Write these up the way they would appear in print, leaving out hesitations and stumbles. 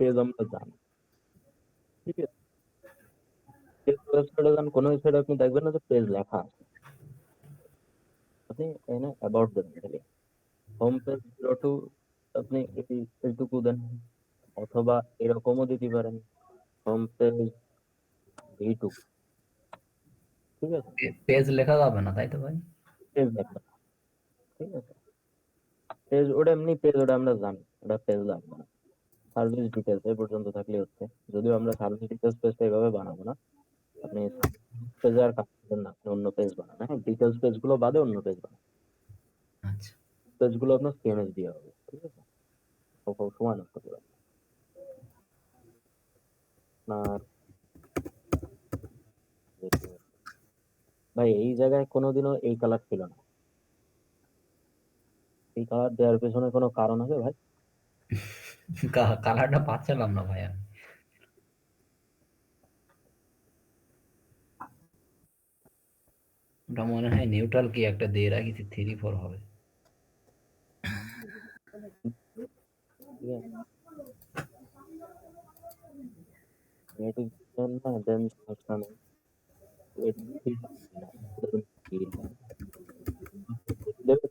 Page আমরা জানি, ঠিক আছে? ওয়েবসাইটে যান, কোনো ওয়েবসাইটে আপনি দেখবেন না যে পেজ লেখা আছে। আপনি এখানে অ্যাবাউট দেবেন খালি, হোম পেজ 0 টু আপনি এইটুকু দেন, অথবা এরকমও দিতে পারেন, হোম পেজ V2, ঠিক আছে? পেজ লেখা যাবে না তাই তো ভাই? পেজ লাগবে না, ঠিক আছে? পেজ ওটা এমনি পেজ, ওটা আমরা জানি, ওটা পেজ লাগবে না। সার্ভিস ডিটেলস এই পর্যন্ত থাকলে হচ্ছে। যদিও আমরা সার্ভিস ডিটেলস পেজটা এইভাবে বানাবো না, আপনি পেজে আর কাজ করবেন না, আপনি অন্য পেজ বানান। হ্যাঁ, ডিটেলস পেজ গুলো বাদে অন্য পেজ বানান, আচ্ছা, পেজ গুলো আপনার সিএমএস দিয়ে হবে, ঠিক আছে? সব সময় নষ্ট করবেন না। আপনার ভাই এই জায়গায় কোনোদিনও এই কালার ছিল না, এই কালার দেওয়ার পেছনে কোনো কারণ আছে ভাই? কালারটা পাচ্ছিলাম না ভাই আমি। ওটা মনে হয় নিউট্রাল কি একটা দিয়ে রাখিছি, 3-4 হবে। ঠিক আছে, নেগেটিভ না দেন সমস্যা নেই।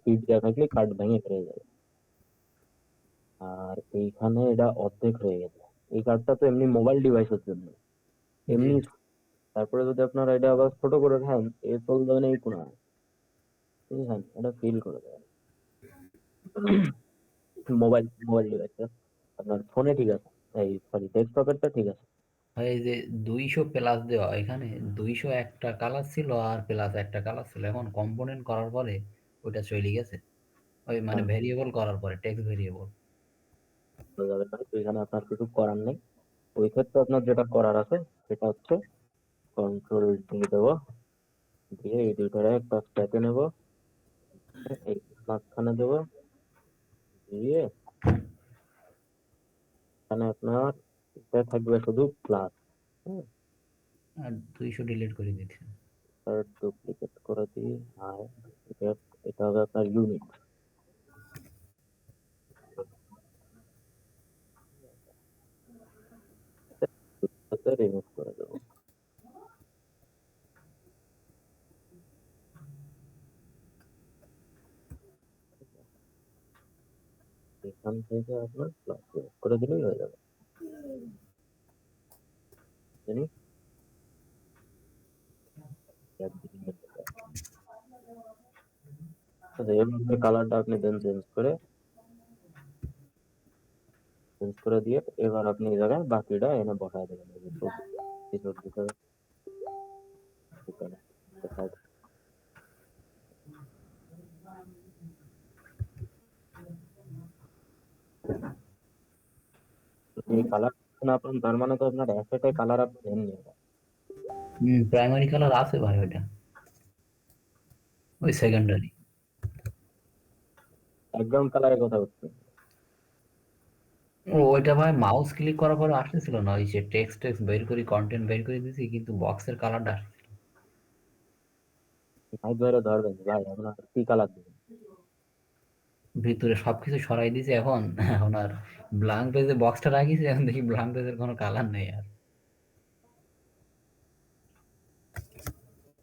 ফিড দেওয়া থাকলে কার্ড ভেঙে ফেলে যাবে। আর এইখানে এটা অর্ধেক হয়ে গেছে, এই কার্ডটা তো এমনি মোবাইল ডিভাইসের জন্য জি। এমনি। তারপরে যদি আপনারা এটা আবার ছোট করে খান, এ চল দেবেন এই কোনা, বুঝছেন? এটা ফিল করে দেবেন। মোবাইল মোবাইল ডিভাইসটা আপনার ফোনে ঠিক আছে, এই সরি ডেস্কটপেরটা ঠিক আছে। ভাই এই যে 200 প্লাস দেওয়া এখানে, 200 একটা কালার ছিল আর প্লাস একটা কালার ছিল, এখন কম্পোনেন্ট করার পরে ওইটা চলে গেছে। ওই মানে হ্যাঁ, ভেরিয়েবল করার পরে টেক্সট ভেরিয়েবল। হয়ে যাবে ভাই, তো এখানে আপনার কিছু করার নেই। ওই ক্ষেত্রে আপনার যেটা করার আছে সেটা হচ্ছে কন্ট্রোল দিয়ে দেবো, দিয়ে এডিটরে একটা স্ট্যাকে নেবো, এই মাঝখানে দেবো, দিয়ে এখানে আপনার এটা থাকবে শুধু প্লাস। হ্যাঁ, আর 200 ডিলিট করে দিচ্ছে। আর ডুপ্লিকেট করে দিই। আর এটা এটা হবে আপনার ইউনিট, রিমুভ করে দেবো। এখান থেকে আপনার প্লাস করে দিলেই হয়ে যাবে, জানি। আচ্ছা, এভাবে কালারটা আপনি দেন চেঞ্জ করে দিয়ে এবার আপনি এই জায়গায় বাকিটা এনে বসায় দেবেন, এই যে ছবি, এই ছবিটা এখানে দেখায় দেবেন। আপনি এই কালার না পান, তার মানে তো আপনার অ্যাসেটে কালার আপনি দেননি এটা। প্রাইমারি কালার আছে ভাই ওইটা, ওই সেকেন্ডারি। ব্যাকগ্রাউন্ড কালারের কথা হচ্ছে। ও ওইটা ভাই মাউস ক্লিক করার পরে আসতেছিল না, ওই যে টেক্সট টেক্সট বের করি, কন্টেন্ট বের করে দিয়েছি, কিন্তু বক্সের কালারটা আসতেছিল। ভাই ধরে ধরবেন ভাই, আপনার কি কালার দেবেন? ভিতরে সবকিছু সরাই দিয়েছি এখন। এখন আর ব্ল্যাঙ্ক পেজে বক্সটা রাখিছি, এখন দেখি ব্ল্যাঙ্ক পেজের কোনো কালার নেই আর।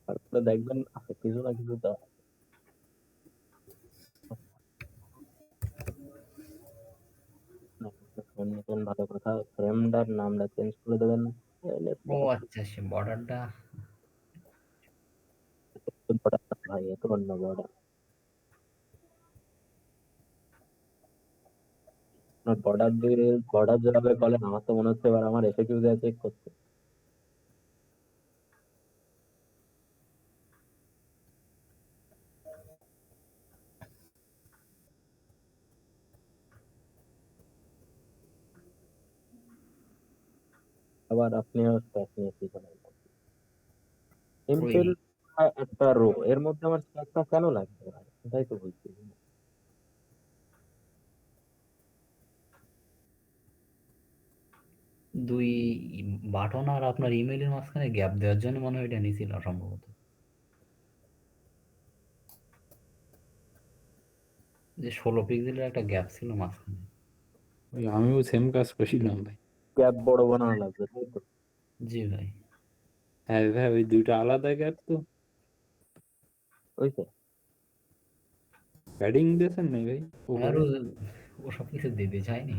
তারপরে দেখবেন আছে কিছু না কিছু তো। শুনছেন ভালো কথা, ফ্রেমটার নামটা চেঞ্জ করে দেবেন। ও আচ্ছা, সে বর্ডারটা। ভাই এত অন্য বর্ডার, বর্ডার দিয়ে বর্ডার যেভাবে বলেন, আমার তো মনে হচ্ছে এবার আমার এসে কিউ দিয়ে চেক করতে। আবার আপনিও স্ট্যাক নিয়ে পিছনে ওই সিম্পল একটা রো, এর মধ্যে আমার স্ট্যাকটা কেন লাগবে ভাই? এটাই তো বলছি। দুই বাটন আর আপনার ইমেইলের মাঝখানে গ্যাপ দেওয়ার জন্য মনে হয় এটা নিছিল সম্ভবত, যে 16 পিক্সেলের একটা গ্যাপ ছিল মাঝখানে। ওই আমিও সেম কাজ করছিলাম ভাই। ক্যাপ বড় বানানো লাগবে, তাই তো? জি ভাই। হ্যাঁ ভাই, ওই দুইটা আলাদা গ্যাপ তো। হইছে? প্যাডিং দিয়েছেন নাই ভাই উপরে? আরো ও সবকিছু দিতে চায়নি।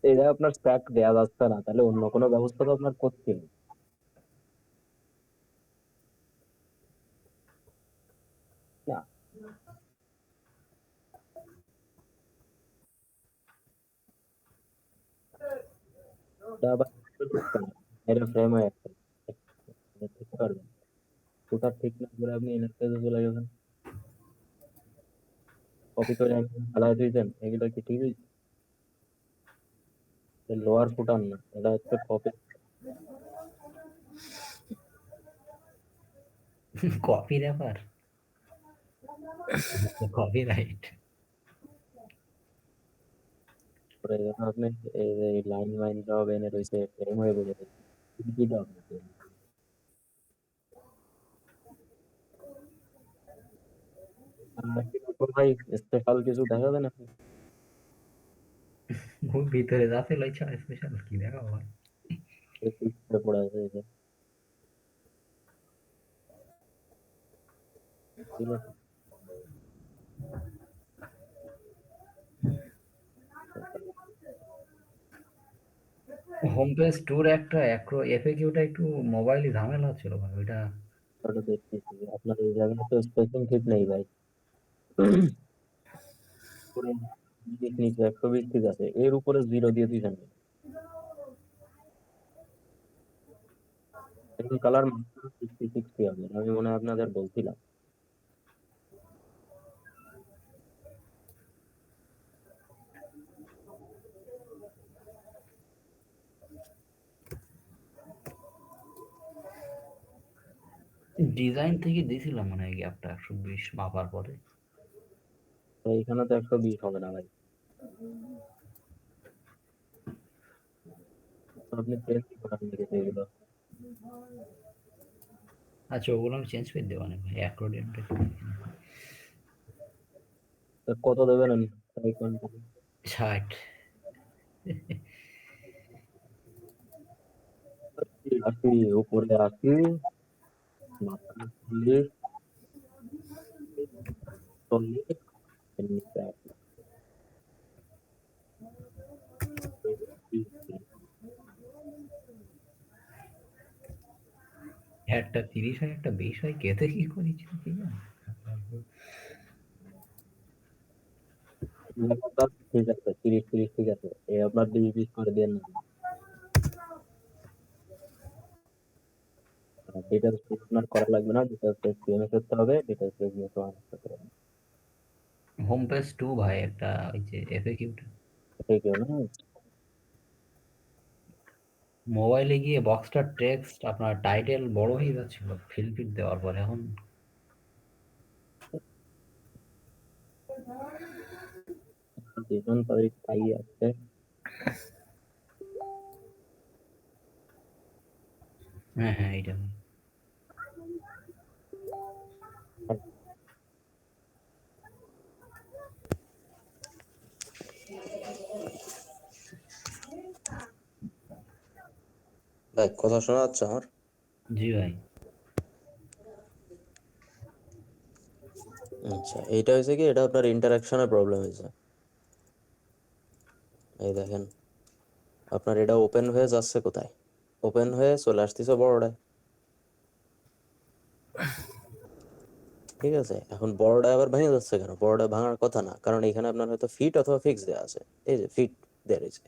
এটা আপনার স্ট্যাক দেয়া যাচ্ছে না, তাহলে অন্য কোনো ব্যবস্থা তো আপনার করতে হবে। না, এটা আবার এর ফ্রেম হয়ে যাচ্ছে, এটা ঠিক পারবেন। ওটা ঠিক না করে আপনি এনএফটিতে চলে যাবেন, কপি করে আমি চালাই দিয়েছেন, এগুলো কি ঠিক হয়েছে? লোয়ার ফুটান না, এটা হচ্ছে কপি। কপি ব্যাপার, কপিরাইট। করে যখন আপনি এই লাইন লাইন সব এনে রয়েছে, ফ্রেম হয়ে বসে রয়েছে, কি দাও আপনাকে? আর কি করবো ভাই, স্পেশাল কিছু দেখাবেন আপনি? ওর ভিতরে যা ছিল ইচ্ছা স্পেশাল কি দেখাবো ভাই। একটু ইচ্ছে পড়ে আছে এই যে, ঠিক আছে। হোম পেজ ট্যুর একটা এফএকিউটা একটু মোবাইলে ঝামেলা হচ্ছিল ভাই ওইটা। ওটা দেখতেছি, আপনার এই জায়গায় তো স্পেসিং ঠিক নেই ভাই। পুরো 20 নিচে 120 ঠিক আছে, এর উপরে 0 দিয়ে দিয়েছেন। এখন কালার 60 হবে, আমি মনে হয় আপনাদের বলছিলাম। ডিজাইন থেকে দিয়েছিলাম মনে হয় গ্যাপটা 120 মাপার পরে। তো এখানে তো 120 হবে না ভাই, তো আপনি চেঞ্জ করার লেগেছে এগুলো। আচ্ছা ওগুলো আমি চেঞ্জ করে দেবো না ভাই, অ্যাকর্ডিয়নটা। তো কত দেবেন ট্রাই করেন তো। 60। 80, উপরে 80, মাঝখানে 40, 40, এর নিচে 80, 30। একটা 30 হয় একটা 20 হয়, কেতে কি করেছি কি জানি। আপনার ঠিক আছে, 30 30 ঠিক আছে, এই আপনার 20 করে দেন না। ডিটেলস আপনার করা লাগবে না, ডিটেলস এক্সপিএমএস করতে হবে, ডিটেলস নিয়ে তো আনতে হবে। হোম পেজ 2 ভাই একটা ওই যে এফএকিউটা। ঠিক আছে না? মোবাইলে গিয়ে বক্সটার টেক্সট আপনার টাইটেল বড় হয়ে যাচ্ছিল ফিল ফিট দেওয়ার পরে, এখন যেজন তাদের তাই আছে। হ্যাঁ হ্যাঁ এইটা। ভাই কথা শোনা যাচ্ছে আমার? জি ভাই। আচ্ছা, এইটা হয়েছে কি, এটা আপনার ইন্টারাকশনের প্রবলেম হয়েছে। এই দেখেন, আপনার এটা ওপেন হয়ে যাচ্ছে কোথায়? ওপেন হয়ে চলে আসতেছে বড়টায়। ঠিক আছে, এখন বড়টা আবার ভেঙে যাচ্ছে কেন? বড়টা ভাঙার কথা না, কারণ এখানে আপনার হয়তো ফিট অথবা ফিক্স দেওয়া আছে। এই যে ফিট দেওয়া রয়েছে।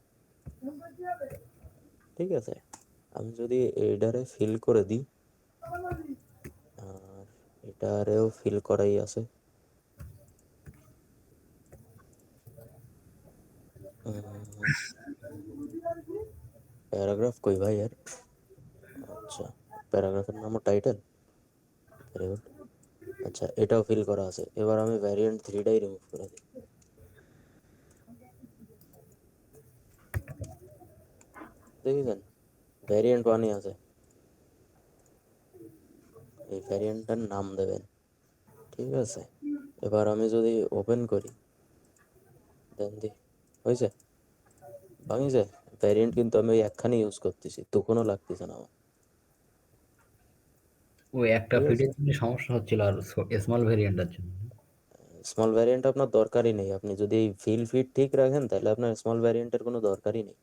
ঠিক আছে, আমি যদি এইটারে ফিল করে দিই, আর এটারেও ফিল করাই আছে। প্যারাগ্রাফ কই ভাই আর? আচ্ছা, প্যারাগ্রাফের নাম টাইটেল। Very good. আচ্ছা, এটাও ফিল করা আছে। এবার আমি ভ্যারিয়েন্ট 3টাই রিমুভ করে দিই। দেখেছেন, ভ্যারিয়েন্ট 1ই আছে। এই ভ্যারিয়েন্টটার নাম দেবেন। ঠিক আছে, এবার আমি যদি ওপেন করি, দেন দি হয়েছে। ভাঙিছে ভ্যারিয়েন্ট, কিন্তু আমি ওই একখানি ইউজ করতেছি, তখনও লাগতেছে না আমার। ওই একটা ঠিক আছে, ফিটের জন্য সমস্যা হচ্ছিল আর স্মল ভেরিয়েন্টের জন্য। স্মল ভ্যারিয়েন্ট আপনার দরকারই নেই, আপনি যদি এই ফিট ঠিক রাখেন তাহলে আপনার স্মল ভ্যারিয়েন্টের কোনো দরকারই নেই।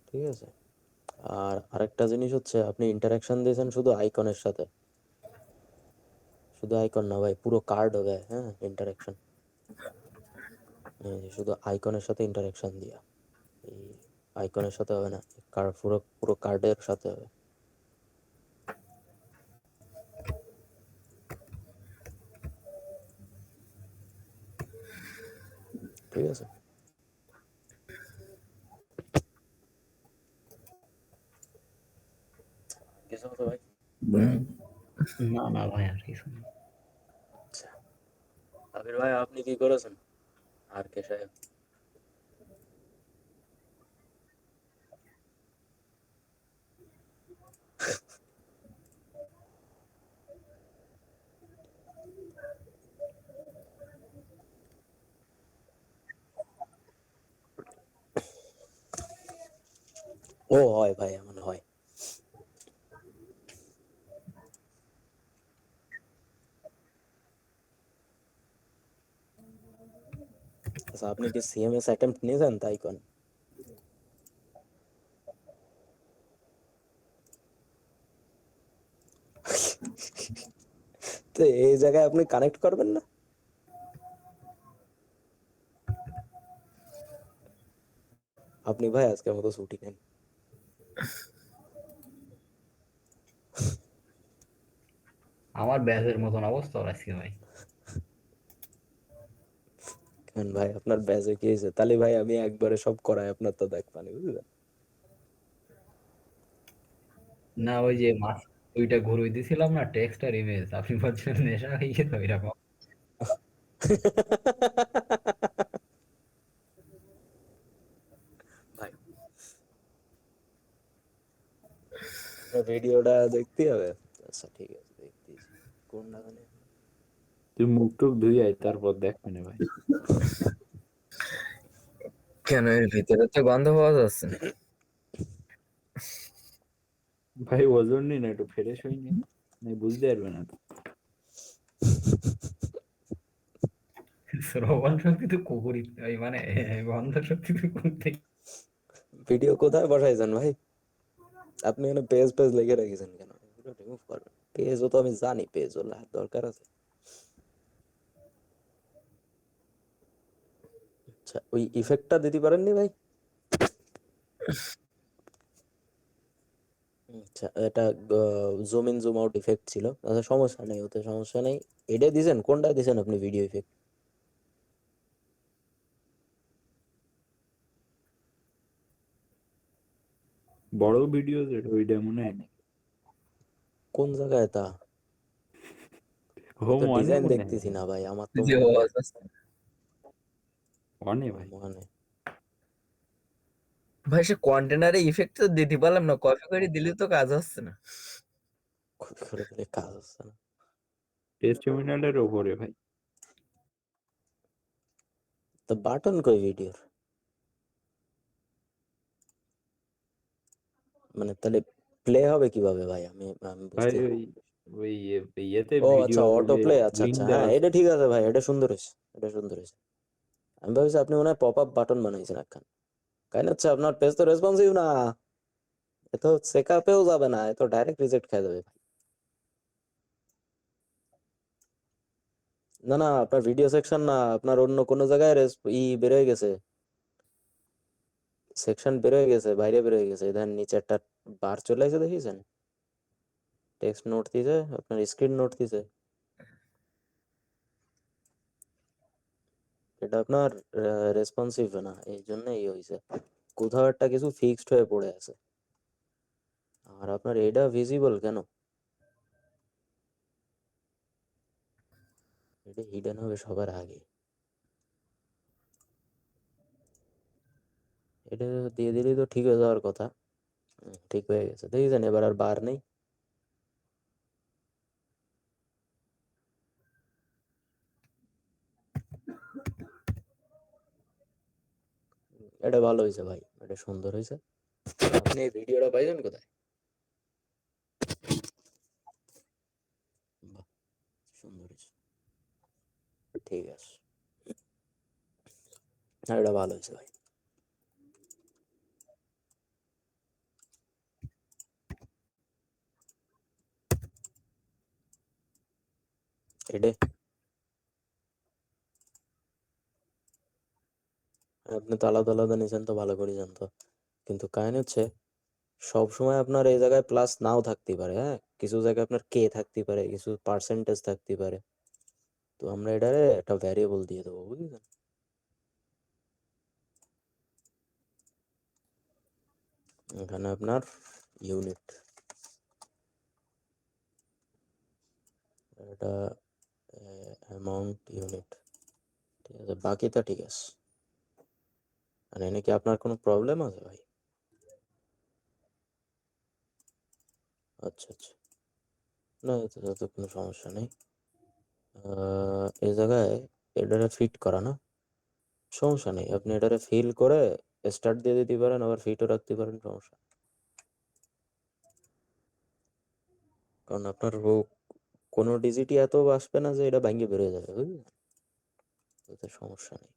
ঠিক আছে, আর আরেকটা জিনিস হচ্ছে আপনি ইন্টারাকশন দিয়েছেন শুধু আইকনের সাথে, শুধু আইকন না ভাই, পুরো কার্ড হবে, হ্যাঁ ইন্টারাকশন, শুধু আইকনের সাথে ইন্টারাকশন দিয়া, এই আইকনের সাথে হবে না, কার্ড পুরো পুরো কার্ডের সাথে হবে। ঠিক আছে, কিছু হতো ভাই? না না ভাই, আর কিছু না। আচ্ছা, আবির ভাই আপনি কি করেছেন? আর কে সাহেব? ও হয় ভাই, এমন হয়। আচ্ছা, আপনি কি সিএমএস অ্যাটেম্প্ট নিয়েছেন তাই কোন? তো এই জায়গায় আপনি কানেক্ট করবেন না? আপনি ভাই আজকের মতো ছুটি নেন। আমার ব্যাচের মতন অবস্থা ওর আজকে ভাই। কেন ভাই, আপনার ব্যাচে কি হয়েছে? তাহলে ভাই আমি একবারে সব করাই আপনার, তো দেখ পানি বুঝলেন। না ওই যে মাছ ওইটা ঘুরুই দিছিলাম না, টেক্সট আর ইমেজ, আপনি বলছেন নেশা হয়ে গেছে ওইরকম। ভাই আপনার ভিডিওটা দেখতে হবে। আচ্ছা ঠিক আছে, দেখতেছি কোন লাগানে। তুই মুখ টুক ধুই আয়, তারপর দেখ মানে ভাই। কেন, এর ভিতরে তো গন্ধ পাওয়া যাচ্ছে না। ভাই ওজন নি না, একটু ফ্রেশ হয়নি, না বুঝতে পারবে না তো। শ্রবণ শক্তি তো কুকুরই, ওই মানে গন্ধ শক্তি তো কুকুর থেকে। ভিডিও কোথায় বসাইছেন ভাই? আপনি এখানে পেজ লিখে রেখেছেন কেন? এগুলো রিমুভ করবেন। পেজও তো আমি জানি, পেজ ওর দরকার আছে। আচ্ছা, ওই ইফেক্টটা দিতে পারেননি ভাই? আচ্ছা, এটা zoom in zoom out effect ছিল। আচ্ছা সমস্যা নেই, ওতে সমস্যা নেই। এটা দিছেন, কোনটা দিছেন আপনি ভিডিও ইফেক্ট? বড় ভিডিও যেটা, ওইটা মনে হয় না। কোন জায়গায় তা? আমি হোম তো ওয়ানে ডিজাইন মনে হয় দেখতেছি ভাই। না ভাই, আমার তো যে মনে নেই। আওয়াজ আসছে। ওয়ানে ভাই। মানে ভাই সে কন্টেনারে ইফেক্ট তো দিতে পারলাম না, কপি করে দিলে তো কাজ হচ্ছে না। কপি করে দিলে কাজ হচ্ছে না। টেস্টিমোনিয়ালের ওপরে ভাই। তো বাটন কই ভিডিওর? মানে তাহলে প্লে হবে কিভাবে ভাই? আমি আমি ভাই বুঝতে। ওই ইয়েতে ও ভিডিও আচ্ছা, অটো যে প্লে, আচ্ছা লিঙ্ক আচ্ছা, দেওয়া হ্যাঁ আছে। এটা ঠিক আছে ভাই, এটা সুন্দর হয়েছে, এটা সুন্দর হয়েছে। আমি ভাবছি আপনি মনে হয় পপ আপ বাটন বানাইছেন একখান। কারণ হচ্ছে আপনার পেজ তো রেসপন্সিভ না, এ তো চেকআপেও যাবে না, এ তো ডাইরেক্ট রিজেক্ট খেয়ে যাবে। না না, আপনার ভিডিও সেকশন না, আপনার অন্য কোনো জায়গায় বের হয়ে গেছে, সেকশন বের হয়ে গেছে, বাইরে বের হয়ে গেছে। এখানে নিচে একটা বার চলে এসে দেখিয়েছেন, টেক্সট নোট দিছে, আপনার স্ক্রিন নোট দিছে। এটা আপনার রেসপন্সিভ না, এই জন্য এই হয়েছে, কোথাও একটা কিছু ফিক্সড হয়ে পড়ে আছে। আর আপনার এটা ভিজিবল কেন? এটা হিডেন হবে সবার আগে। এটা দিয়ে দিলেই তো ঠিক হয়ে যাওয়ার কথা। ঠিক হয়ে গেছে, দেখেছেন, এবার আর বার নেই। এটা ভালো হয়েছে ভাই, এটা সুন্দর হয়েছে। আপনি এই ভিডিওটা পাইছেন কোথায়? বাহ, সুন্দর হয়েছে, ঠিক আছে, হ্যাঁ এটা ভালো হয়েছে ভাই। এডে আপনি তো আলাদা আলাদা নিয়েছেন তো ভালো করে জানতো, কিন্তু কাহিনী হচ্ছে সব সময় আপনার এই জায়গায় প্লাস নাও থাকতে পারে, হ্যাঁ কিছু জায়গায় আপনার কে থাকতে পারে, কিছু পার্সেন্টেজ থাকতে পারে। তো আমরা এটারে একটা ভ্যারিয়েবল দিয়ে দেবো, বুঝলেন? এখানে আপনার ইউনিট, এটা অ্যামাউন্ট ইউনিট, ঠিক আছে, বাকিটা ঠিক আছে। আর এনে কি আপনার কোনো প্রবলেম আছে ভাই? আচ্ছা আচ্ছা, না এতে তো কোনো সমস্যা নেই। এই জায়গায় এটারে ফিট করা না, সমস্যা নেই, আপনি এটারে ফিল করে স্টার্ট দিয়ে দিতে পারেন, আবার ফিটও রাখতে পারেন, সমস্যা নেই। কারণ আপনার কোনো ডিজিটই এত আসবে না যে এটা ভাঙে বেরোয় যাবে, বুঝলেন? এতে সমস্যা নেই।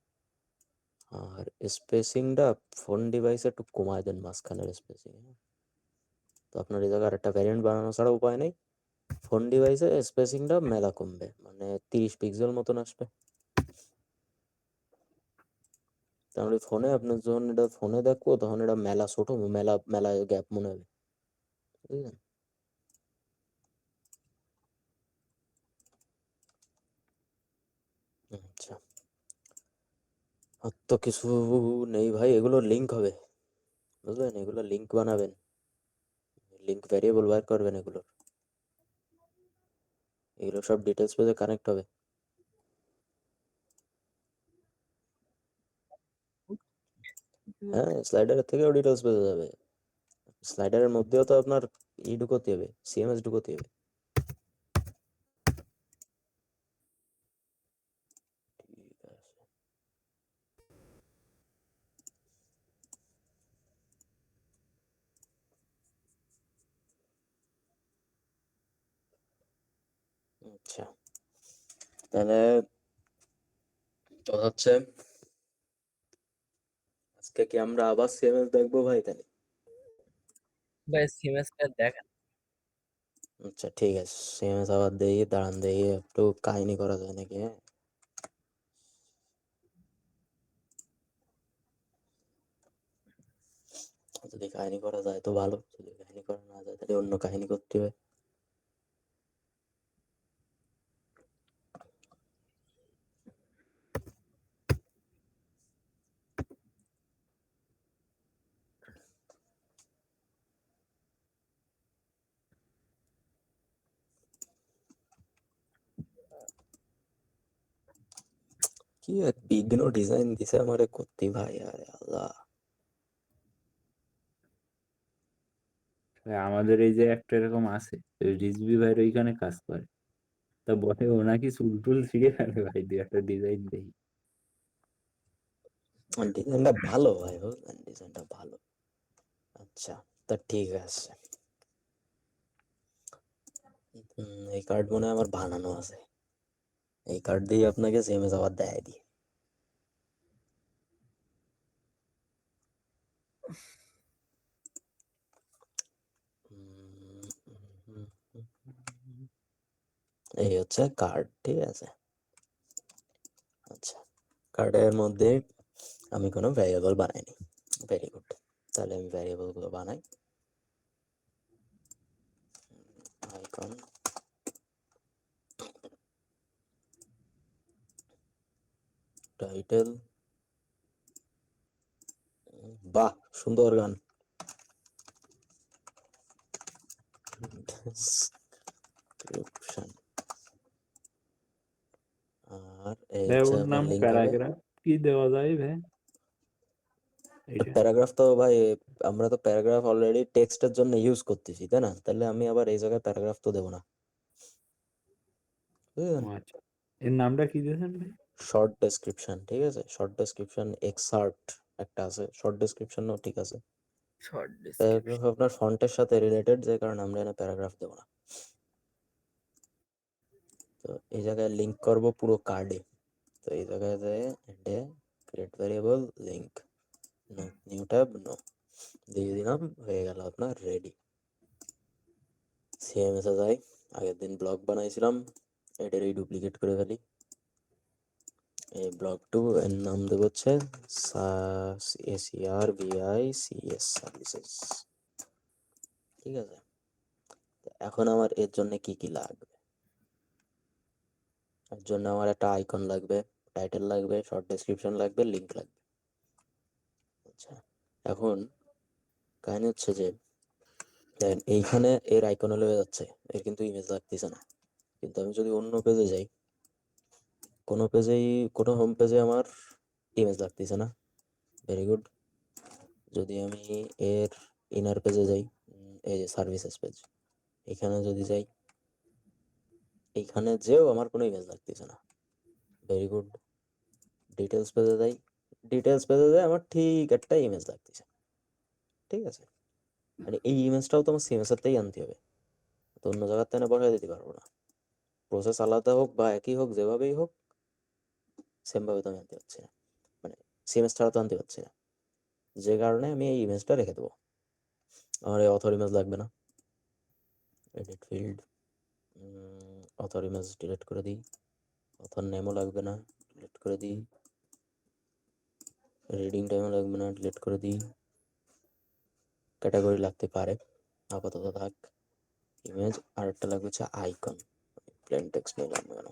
আর স্পেসিংটা ফোন ডিভাইসে একটু কমায় দেন, মাঝখানের স্পেসিং। তো আপনার এই জায়গায় আরেকটা ভ্যারিয়েন্ট বানানো ছাড়া উপায় নেই, ফোন ডিভাইসে স্পেসিংটা মেলা কমবে, মানে 30 পিক্সেল মতন আসবে। তাহলে ফোনে আপনি যখন এটা ফোনে দেখবো তখন এটা মেলা ছোট, মেলা মেলা গ্যাপ মনে হবে, বুঝলেন? আচ্ছা, আর তো কিছু নেই ভাই, এগুলো লিঙ্ক হবে, বুঝলেন? এগুলো লিঙ্ক বানাবেন, লিঙ্ক ভ্যারিয়েবল বার করবেন, এগুলো সব ডিটেলস পেজে কানেক্ট হবে। হ্যাঁ, স্লাইডারের থেকেও ডিটেলস পেয়ে যাবে, স্লাইডারের মধ্যেও তো আপনার ঢুকোতে হবে, সিএমএস ঢুকোতে হবে। ঠিক আছে, আচ্ছা তাহলে তো হচ্ছে আজকে কি আমরা আবার সিএমএস দেখবো ভাই তাহলে? ভাই সিমেস্টার দেখেন। আচ্ছা ঠিক আছে, সিএমএস আবার দেখি, দাঁড়ান দেখি একটু কাহিনী করা যায় নাকি, হ্যাঁ যদি কাহিনী করা যায় তো ভালো, যদি কাহিনী করা না যায় তাহলে অন্য কাহিনী করতে হবে। কি এক বিঘ্ন ডিজাইন দিছে আমারে করতে ভাই, আরে আল্লাহ। আমাদের এই যে একটা এরকম আছে, রিজভি ভাইয়ের ওইখানে কাজ করে, তা বলে ও নাকি চুল টুল ছিঁড়ে ফেলে ভাই, দিয়ে একটা ডিজাইন দেখি। ডিজাইনটা ভালো ভাই, বুঝলেন, ডিজাইনটা ভালো। আচ্ছা তা ঠিক আছে, এই কার্ড মনে হয় আমার বানানো আছে, এই কার্ড দিয়ে আপনাকে সিএমএস আবার দেয় দিই। এই হচ্ছে কার্ড, ঠিক আছে। আচ্ছা, কার্ডের মধ্যে আমি কোনো ভ্যারিয়েবল বানাইনি, ভেরি গুড। তাহলে আমি ভ্যারিয়েবল গুলো বানাই, আইকন, টাইটেল, বাহ সুন্দর গান, ডেসক্রিপশন, আর এই ভাই হচ্ছে ওর আপনার নাম লিঙ্ক হবে। প্যারাগ্রাফ কি দেওয়া যায় ভাই? এটা প্যারাগ্রাফ তো ভাই আমরা তো প্যারাগ্রাফ অলরেডি টেক্সটের জন্য ইউজ করতেছি, তাই না? তাহলে আমি আবার এই জায়গায় প্যারাগ্রাফ তো দেবো না, বুঝলেন? ও আচ্ছা, এর নামটা কি দিয়েছেন ভাই? শর্ট ডেসক্রিপশন, ঠিক আছে, শর্ট ডেসক্রিপশন এক্সার্ট একটা আছে, শর্ট ডেসক্রিপশনও ঠিক আছে। শর্ট প্যারাগ্রাফ আপনার ফন্টের সাথে রিলেটেড, যে কারণে আমরা এখানে প্যারাগ্রাফ দেবো না। তো এই জায়গায় লিঙ্ক করব পুরো কার্ডে। তো এই জায়গায় যায় এন্ডে create variable link, no new tab, no দিয়ে দিলাম, হয়ে গেল আপনার রেডি। সিএমএস এ যাই, আগের দিন ব্লগ বানাইছিলাম, এটারই ডুপ্লিকেট করে ফেলি। এই ব্লগ 2 এর নাম দেবো হচ্ছে SERVICS সার্ভিসেস। ঠিক আছে, তো এখন আমার এর জন্য কি কি লাগবে? এর জন্য আমার একটা আইকন লাগবে, টাইটেল লাগবে, শর্ট ডেসক্রিপশন লাগবে, লিংক লাগবে। আচ্ছা, এখন কাহিনী হচ্ছে যে দেখেন এইখানে এর আইকন হয়ে যাচ্ছে, এর কিন্তু ইমেজ লাগতেছে না। কিন্তু আমি যদি অন্য পেজে যাই, কোনো পেজেই, কোনো হোম পেজে আমার ইমেজ লাগতেছে না। Very good. যদি আমি এর ইনার পেজে যাই, এই যে সার্ভিসেস পেজ, এখানে যদি যাই, এইখানে যেও আমার কোনো ইমেজ লাগতেছে না। Very good. ডিটেলস পেজে যাই, ডিটেলস পেজে যাই, আমার ঠিক একটা ইমেজ লাগতেছে। ঠিক আছে, মানে এই ইমেজটাও তো আমার সিএমএস এরতেই আনতে হবে, তো অন্য জায়গার থেকে বসাই দিতে পারবো না। প্রসেস আলাদা হোক বা একই হোক, যেভাবেই হোক, সেমভাবে তো আমি আনতে পারছি না, মানে সিএমএস ছাড়া তো আনতে পারছি না। যে কারণে আমি এই ইমেজটা রেখে দেবো। আমার এই অথর ইমেজ লাগবে না। Edit field, author image delete করে দিই। অথর নেমও লাগবে না, ডিলিট করে দিই। রিডিং টাইমও লাগবে না, ডিলিট করে দিই। ক্যাটাগরি লাগতে পারে, আপাতত থাক। ইমেজ, আর একটা লাগবে হচ্ছে আইকন। প্লেন টেক্সট নিলাম কেন?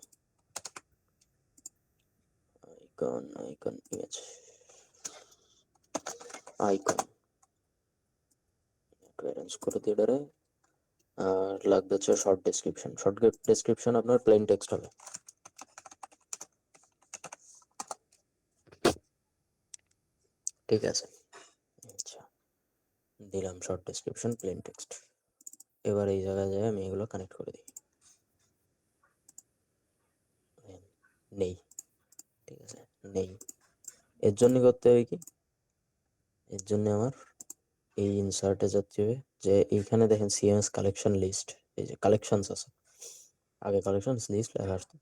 Icon, icon, image, icon arrange করে দিয়ে এটারে। আর লাগবে হচ্ছে শর্ট ডেসক্রিপশন। শর্ট ডেসক্রিপশন আপনার প্লেন টেক্সট হবে। ঠিক আছে, আচ্ছা, দিলাম শর্ট ডেসক্রিপশন প্লেন টেক্সট। এবার এই জায়গায় যায় আমি এগুলো কানেক্ট করে দিই। নেই, ঠিক আছে, নেই। এর জন্য করতে হবে কি, এর জন্য আমার এই ইনসার্টে যেতে হবে, যে এইখানে দেখেন সিএমএস কালেকশন লিস্ট, এই যে কালেকশনস আছে, আগে কালেকশনস লিস্ট লেখা আসতো।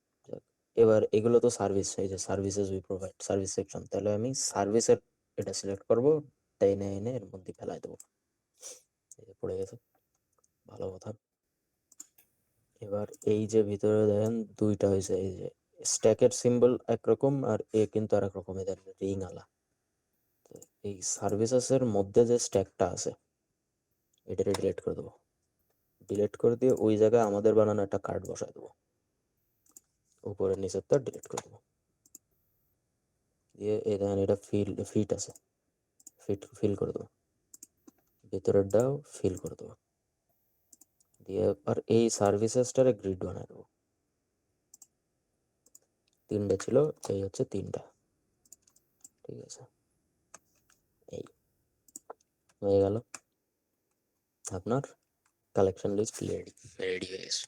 এবার এগুলো তো সার্ভিস, এই যে services we provide, service section, তাহলে আমি সার্ভিসের এটা সিলেক্ট করব, টেনে এনে এর মধ্যে ফেলাই দেবো। এই যে পড়ে গেছে, ভালো কথা। এবার এই যে ভিতরে দেখেন দুইটা হয়েছে, এই যে স্ট্যাকের সিম্বল একরকম আর এ কিন্তু আর এক রকম, এদের রিং আলা। এই সার্ভিসেসের মধ্যে যে স্ট্যাকটা আছে, এটাকে ডিলিট করে দেবো। ডিলিট করে দিয়ে ওই জায়গায় আমাদের বানানো একটা কার্ড বসায় দেবো, উপরের নিচেরটা ডিলিট করে দেবো। দিয়ে এই দেখেন এটা ফিট আছে, ফিল করে দেবো, ভিতরেরটাও ফিল করে দেবো। দিয়ে আর এই সার্ভিসেসটারে গ্রিড বানায় দেবো। তিনটা ছিল, এই হচ্ছে তিনটা। ঠিক আছে, এই হয়ে গেল আপনার কালেকশন লিস্ট রেডি হয়ে গেছে।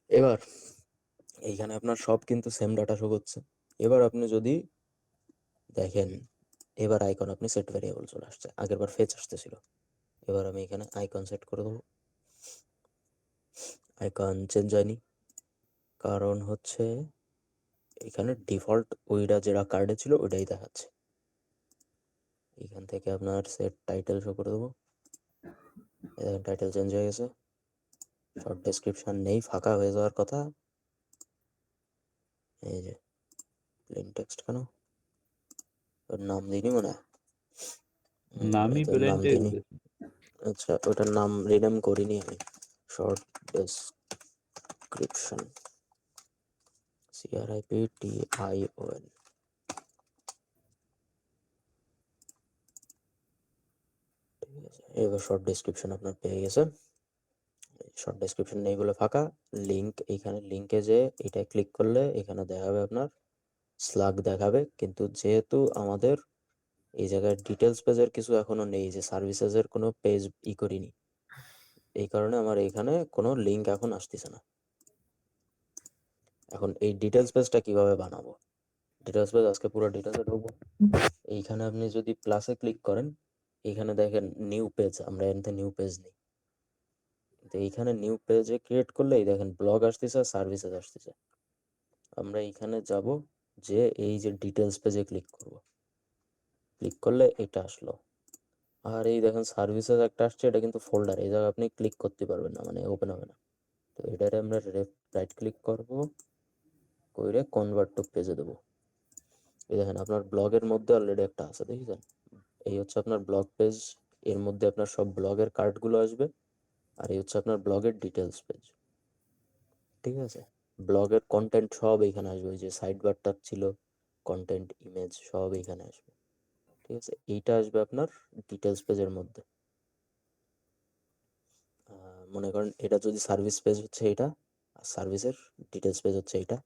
এবার এইখানে আপনার সব কিন্তু সেম ডাটা শো করছে। এবার আপনি যদি দেখেন, এবার আইকন আপনি সেট ভেরিয়েবল চলে আসছে, আগেরবার ফেচ আসতেছিল। এবার আমি এখানে আইকন সেট করে দেবো। আইকন চেঞ্জ হয়নি, কারণ হচ্ছে এখানে ডিফল্ট ওইটা যেটা কার্ডে ছিল ওইটাই দেখাচ্ছে। এখান থেকে আপনার সেট টাইটেল শো করে দেবো, টাইটেল চেঞ্জ হয়ে গেছে। শর্ট ডেসক্রিপশন নেই, ফাঁকা হয়ে যাওয়ার কথা। এই যে প্লেন টেক্সট কেন, ওর নাম দিইনি মনে হয়। নামই এটার প্লেন নাম টেক্সট দিইনি। আচ্ছা, ওটার নাম রিনেম করিনি আমি। Short description, CRIPTION। ঠিক আছে, এবার শর্ট ডেসক্রিপশন আপনার পেয়ে গেছে। শর্ট ডেসক্রিপশন নেই বলে ফাঁকা। লিঙ্ক, এইখানে লিঙ্কে যে এটা ক্লিক করলে এখানে দেখাবে আপনার স্লাগ দেখাবে, কিন্তু যেহেতু আমাদের এই জায়গায় ডিটেলস পেজের কিছু এখনো নেই, যে সার্ভিসেসের কোনো পেজ করিনি, এই কারণে আমার এখানে কোনো লিঙ্ক এখন আসতেছে না। এখন এই ডিটেলস পেজটা কিভাবে বানাবো? ডিটেলস পেজ আজকে পুরো ডিটেলসে ঢুকবো। এইখানে আপনি যদি প্লাসে ক্লিক করেন, এইখানে দেখেন নিউ পেজ, আমরা এখানে নিউ পেজ নেই, তো এইখানে নিউ পেজে ক্রিয়েট করলে এই দেখেন ব্লগ আসতেছে আর সার্ভিসেস আসতেছে। আমরা এইখানে যাব, যে এই যে ডিটেলস পেজে ক্লিক করব, ক্লিক করলে এটা আসলো। আর এই দেখেন সার্ভিসেস একটা আসছে, এটা কিন্তু ফোল্ডার, এই জায়গায় আপনি ক্লিক করতে পারবেন না, মানে ওপেন হবে না। তো এটারে আমরা রাইট ক্লিক করব, করে কনভার্ট টু পেজে দেবো। এই দেখেন আপনার ব্লগের মধ্যে অলরেডি একটা আছে, দেখেছেন? এই হচ্ছে আপনার ব্লগ পেজ, এর মধ্যে আপনার সব ব্লগের কার্ডগুলো আসবে, আর এই হচ্ছে আপনার ব্লগের ডিটেলস পেজ। ঠিক আছে, ব্লগের কন্টেন্ট সব এইখানে আসবে, ওই যে সাইড বারটা ছিল, কন্টেন্ট, ইমেজ সব এইখানে আসবে। ঠিক আছে, এইটা আসবে আপনার ডিটেলস পেজের মধ্যে। মনে করেন এটা যদি সার্ভিস পেজ হচ্ছে এটা, আর সার্ভিসের ডিটেলস পেজ হচ্ছে এইটা,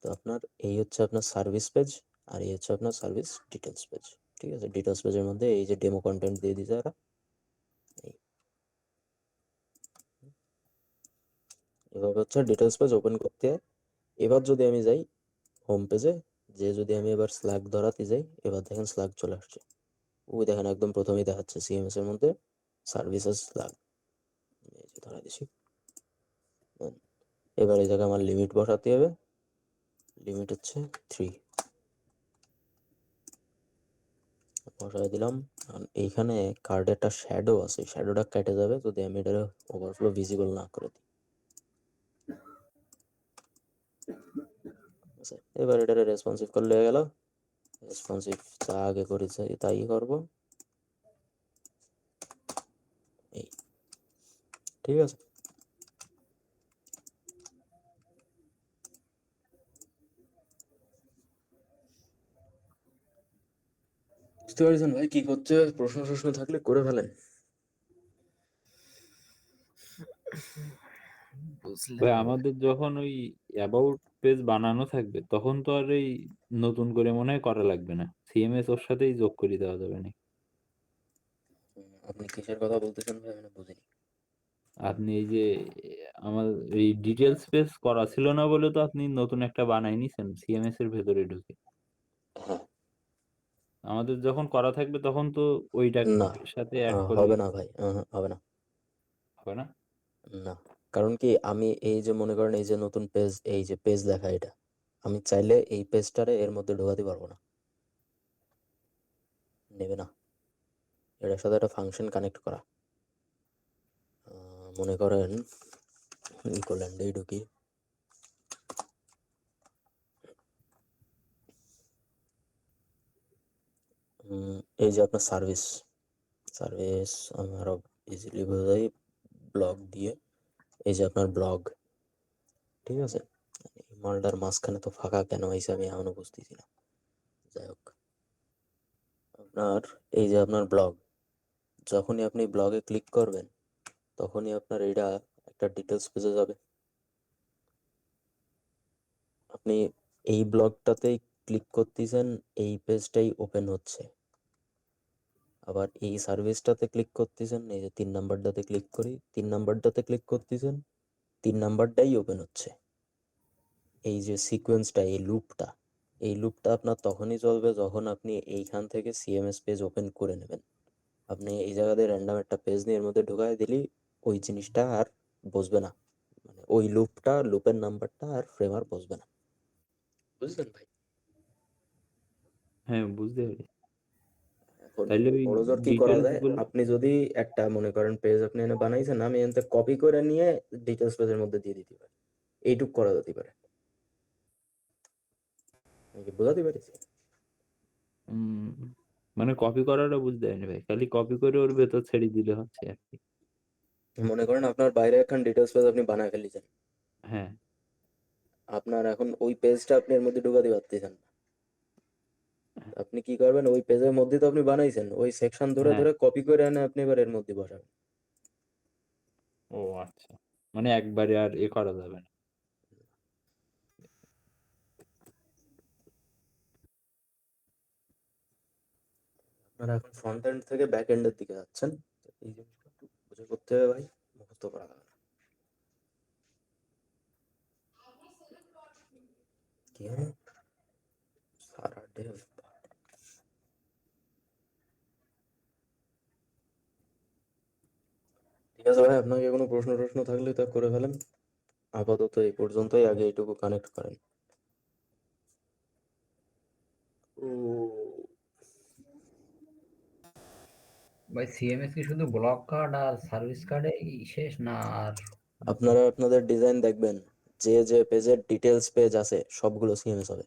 তো আপনার এই হচ্ছে আপনার সার্ভিস পেজ, আর এই হচ্ছে আপনার সার্ভিস ডিটেলস পেজ। ঠিক আছে, ডিটেলস পেজের মধ্যে এই যে ডেমো কন্টেন্ট দিয়ে দিতে এরা, এভাবে হচ্ছে ডিটেলস পেজ ওপেন করতে হয়। এবার যদি আমি যাই হোম পেজে, যে যদি আমি এবার স্ল্যাগ ধরাতে যাই, এবার দেখেন স্ল্যাগ চলে আসছে। ওই দেখেন একদম প্রথমেই দেখাচ্ছে সিএমএস এর মধ্যে সার্ভিসেস স্ল্যাগ, এই যে ধরা দিছি। এবার এই জায়গায় আমার লিমিট বসাতে হবে, লিমিট হচ্ছে 3 বসাই দিলাম। আর এইখানে কার্ডে একটা শ্যাডো আছে, শ্যাডোটা কেটে যাবে যদি আমি এটা ওভারফ্লো ভিজিবল না করে দিই। আচ্ছা, এবার এটারে রেসপন্সিভ করলে হয়ে গেল। রেসপন্সিভ যা আগে করেছে তাই করব, এই ঠিক আছে। বুঝতে পারছেন ভাই কি করছে? প্রশ্ন থাকলে করে ফেলেন। বুঝলাম ভাই না ভাই। আমাদের যখন ওই অ্যাবাউট পেজ বানানো থাকবে তখন তো আর এই নতুন করে মনে হয় করা লাগবে না, সিএমএস ওর সাথেই যোগ করে দেওয়া যাবে না? আপনি কিসের কথা বলতেছেন ভাই, আমি বুঝিনি। আপনি এই যে আমার এই ডিটেলস পেজ করা ছিল না বলে তো আপনি নতুন একটা বানাই নিছেন সিএমএস এর ভেতরে ঢুকে। হ্যাঁ, আমাদের যখন করা থাকবে তখন তো ওইটার না সাথে অ্যাড করে হবে না দিতে ভাই, হবে না। হবে না? না, কারণ কি আমি এই যে মনে করেন এই যে নতুন পেজ, এই যে পেজ লেখা এটা, আমি চাইলে এই পেজটারে এর মধ্যে ঢোকাতে পারবো না, নেবে না। এটার সাথে একটা ফাংশন কানেক্ট করা। মনে করেন ইকোল্যান্ডেই ঢুকি, এই যে আপনার সার্ভিস, সার্ভিস আমি আরো ইজিলি বোঝাই ব্লগ দিয়ে, এই যে আপনার ব্লগ। ঠিক আছে, এই মালটার মাঝখানে তো ফাঁকা কেন হয়েছে আমি এখনো বুঝতেছি না। যাই হোক, আপনার এই যে আপনার ব্লগ, যখনই আপনি ব্লগে ক্লিক করবেন তখনই আপনার এটা একটা ডিটেলস পেজে যাবে। আপনি এই ব্লগটাতেই ক্লিক করতেছেন, এই পেজটাই ওপেন হচ্ছে। আবার এই সার্ভিসটাতে ক্লিক করতেছেন, এই যে 3 নাম্বারটাতে ক্লিক করি, 3 নাম্বারটাতে ক্লিক করতেছেন, 3 নাম্বারটাই ওপেন হচ্ছে। এই যে সিকোয়েন্সটা, এই লুপটা আপনার তখনই চলবে যখন আপনি এইখান থেকে সিএমএস পেজ ওপেন করে নেবেন। আপনি এই জায়গাতে র্যান্ডম একটা পেজ নিয়ে এর মধ্যে ঢুকাই দিলি ওই জিনিসটা আর বসবে না, মানে ওই লুপের নাম্বারটা আর ফ্রেম আর বসবে না। বুঝলেন ভাই? হ্যাঁ বুঝতে পারি। এখন তাইলে ওই বড়জোর কি করা ডিটেলস যায়, গুলো আপনি যদি একটা মনে করেন পেজ আপনি এনে বানাইছেন, আমি এনতে কপি করে নিয়ে ডিটেলস পেজের মধ্যে দিয়ে দিতে পারি, এইটুক করা যেতে পারে। আমি কি বোঝাতে পারিছি? উম, মানে কপি করাটা বুঝতে পারিনি ভাই, খালি কপি করে ওর ভেতর ছেড়ে দিলে হচ্ছে আর কি। মনে করেন আপনার বাইরে এখন ডিটেলস পেজ আপনি বানায় ফেলেছেন, হ্যাঁ আপনার এখন ওই পেজটা আপনি এর মধ্যে ঢুকাতে পারতেছেন না। আপনি কি করবেন, ওই পেজের মধ্যে তো আপনি বানাইছেন, ওই সেকশন ধরে হ্যাঁ। ধরে কপি করে এনে আপনি এবার এর মধ্যে বসাবেন। ও আচ্ছা, মানে একবারে আর এ করা যাবে না। আপনারা এখন ফ্রন্ট এন্ড থেকে ব্যাক এন্ডের দিকে যাচ্ছেন, তো এই জিনিসটা একটু বুঝে করতে হবে ভাই, মুখস্থ করা যাবে না। কি হলো? সারা ডে ঠিক আছে ভাই, আপনাকে কোনো প্রশ্ন থাকলে তা করে ফেলেন। আপাতত এই পর্যন্তই, আগে এইটুকু কানেক্ট করেন। ও, ভাই সিএমএস কি শুধু ব্লক কার্ড আর সার্ভিস কার্ডে শেষ না আর? আপনারা আপনাদের ডিজাইন দেখবেন, যে যে পেজের ডিটেলস পেজ আছে সবগুলো সিএমএস হবে।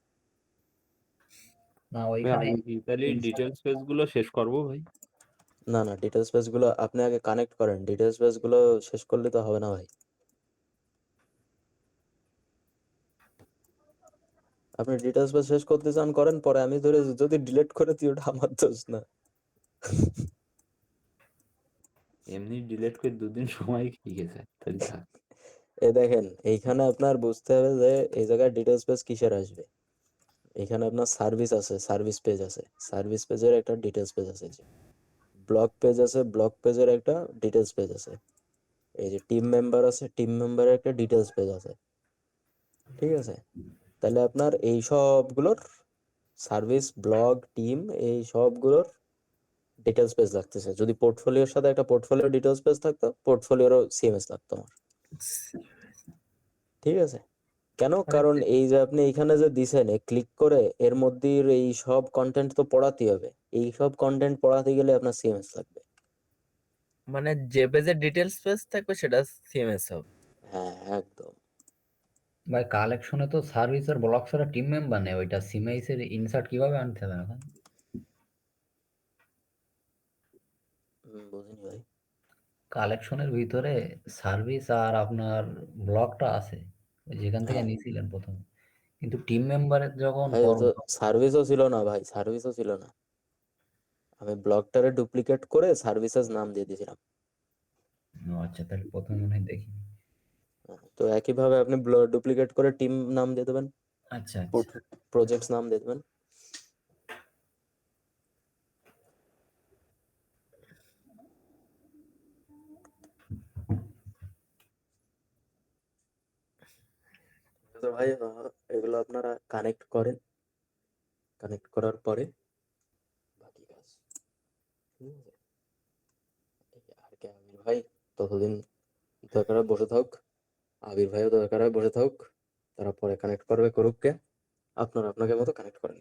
না ভাই ওইখানে আমি কি তাহলে ডিটেলস পেজ গুলো শেষ করবো ভাই? না না, ডিটেলস পেজ গুলো আপনি আগে কানেক্ট করেন, ডিটেলস পেজ গুলো শেষ করলে তো হবে না ভাই। আপনি ডিটেলস পেজ শেষ করতে চান করেন, পরে আমি ধরে যদি ডিলিট করে দিই ওটা আমার দোষ না। এমনি ডিলিট করে 2 দিন সময় খেয়ে গেছে, তাহলে থাক। এ দেখেন, এইখানে আপনার বুঝতে হবে যে এই জায়গায় ডিটেলস পেজ কিসের আসবে। এখানে আপনার সার্ভিস আছে, সার্ভিস পেজ আছে, সার্ভিস পেজের একটা ডিটেলস পেজ আছে, যে ব্লগ পেজ আছে, ব্লগ পেজের একটা ডিটেলস পেজ আছে, এই যে টিম মেম্বার আছে, টিম মেম্বারের একটা ডিটেলস পেজ আছে। ঠিক আছে, তাহলে আপনার এই সবগুলোর সার্ভিস, ব্লগ, টিম, এই সবগুলোর ডিটেলস পেজ লাগতেছে। যদি পোর্টফোলিওর সাথে একটা পোর্টফোলিও ডিটেলস পেজ থাকতো, পোর্টফোলিওরও সিএমএস লাগতো আমার। ঠিক আছে, কেন? কারণ এই যে আপনি এইখানে যে দিছেন, ক্লিক করে এর মধ্যে এই সব কন্টেন্ট তো পড়াতে হবে, এই সব কন্টেন্ট পড়াতে গেলে আপনার সিএমএস লাগবে। মানে যে পেজের ডিটেলস পেজ থাকবে সেটা সিএমএস হবে। হ্যাঁ একদম। ভাই কালেকশনে তো সার্ভিস আর ব্লক ছাড়া টিম মেম্বার নেই, ওইটা সিএমএস এর ইনসার্ট কিভাবে আনতে হবে এখন? বুঝিনি ভাই। কালেকশনের ভিতরে সার্ভিস আর আপনার ব্লকটা আছে, ওই যেখান থেকে হ্যাঁ নিয়েছিলেন প্রথমে, কিন্তু টিম মেম্বারের যখন ভাই, ও তো সার্ভিসও ছিল না ভাই, সার্ভিসও ছিল না। আমি ব্লগটারে ডুপ্লিকেট করে সার্ভিসেস নাম দিয়ে দিয়েছিলাম। ও আচ্ছা, তাহলে প্রথমে মনে হয় দেখি। তো একইভাবে আপনি ডুপ্লিকেট করে টিম নাম দিয়ে দেবেন, আচ্ছা আচ্ছা। প্রজেক্টস নাম দিয়ে দেবেন। তো ভাই এগুলো আপনারা কানেক্ট করেন, কানেক্ট করার পরে বাকি কাজ। ঠিক আছে, আর কি আবির ভাই ততদিন দরকার হয় বসে থাক, আবির ভাইও দরকার হয় বসে থাক, তারা পরে কানেক্ট করবে, করুক কে, আপনারা আপনাকে মতো কানেক্ট করেন।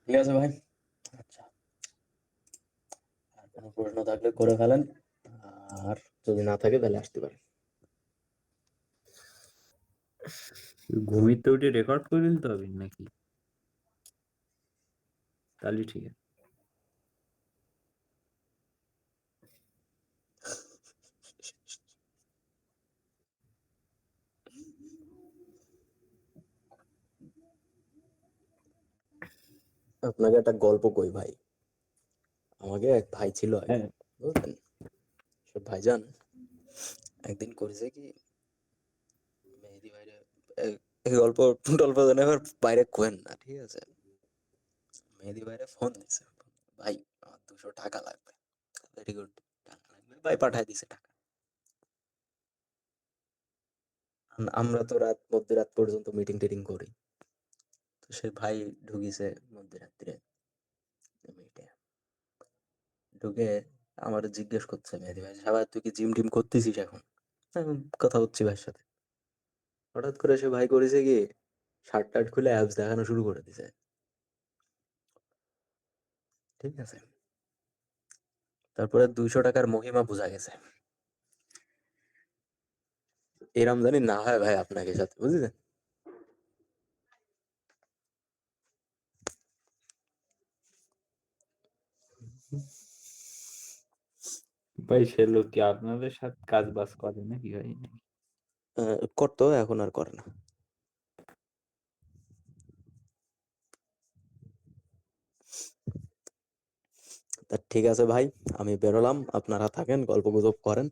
ঠিক আছে ভাই, আচ্ছা, আর কোনো প্রশ্ন থাকলে করে ফেলেন, আর যদি না থাকে তাহলে আসতে পারেন। ঘুমিতে উঠে রেকর্ড করে দিতে হবে নাকি? তাহলে ঠিক আছে। আপনাকে একটা গল্প কই ভাই, আমাকে এক ভাই ছিল আগে, হ্যাঁ বুঝলেন, সে ভাইজান একদিন করেছে কি, মেহেদি ভাইরে এই গল্প টল্প জানে এবার বাইরে কোয়েন না, ঠিক আছে। মেহেদি ভাইরে ফোন দিছে, ভাই আমার 200 টাকা লাগবে। ভেরি গুড, টাকা লাগবে ভাই, পাঠায় দিছে টাকা। আমরা তো মধ্যরাত পর্যন্ত মিটিং টিটিং করি, তো সে ভাই ঢুকিছে মধ্যরাত্রে মিটে, ঢুকে আমার জিজ্ঞেস করছে, মেহেদি ভাই সাবা তুই কি জিম টিম করতেছিস এখন? আমি কথা হচ্ছি ভাইয়ের সাথে, হঠাৎ করে সে ভাই করেছে কি, শার্ট টার্ট খুলে অ্যাবস দেখানো শুরু করে দিছে। ঠিক আছে, তারপরে 200 টাকার মহিমা বোঝা গেছে। এরম জানি না হয় ভাই আপনাকে সাথে, বুঝলেন। ভাই, সে লোক কি আপনাদের সাথে কাজ বাজ করে নাকি ভাই? করতো, এখন আর করে না। তা ঠিক আছে ভাই, আমি বেরোলাম, আপনারা থাকেন, গল্প গুজব করেন।